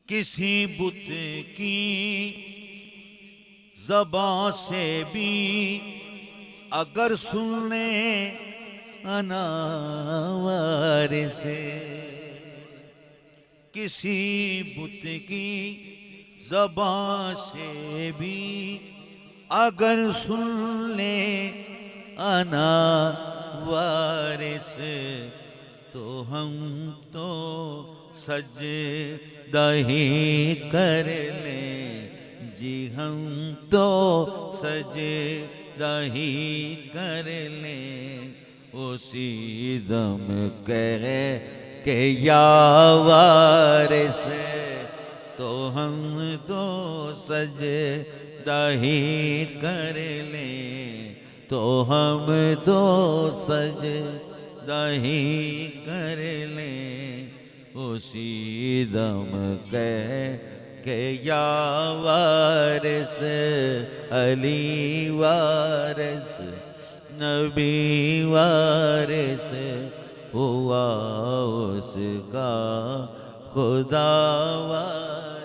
کسی بت کی زبان سے بھی اگر سن لیں اناوار سے، کسی بت کی زبان سے بھی اگر سن لیں اناوار سے، تو ہم تو سجدہ ہی کر لیں جی، ہم تو سجدہ ہی کر لیں اسی دم کہے کہ یا وارث، تو ہم تو سجدہ ہی کر لیں، تو ہم تو سجدہ ہی کر لیں اسی دم کہے کہ یا وارث، علی وارث، نبی وارث ہوا اس کا خدا وارث۔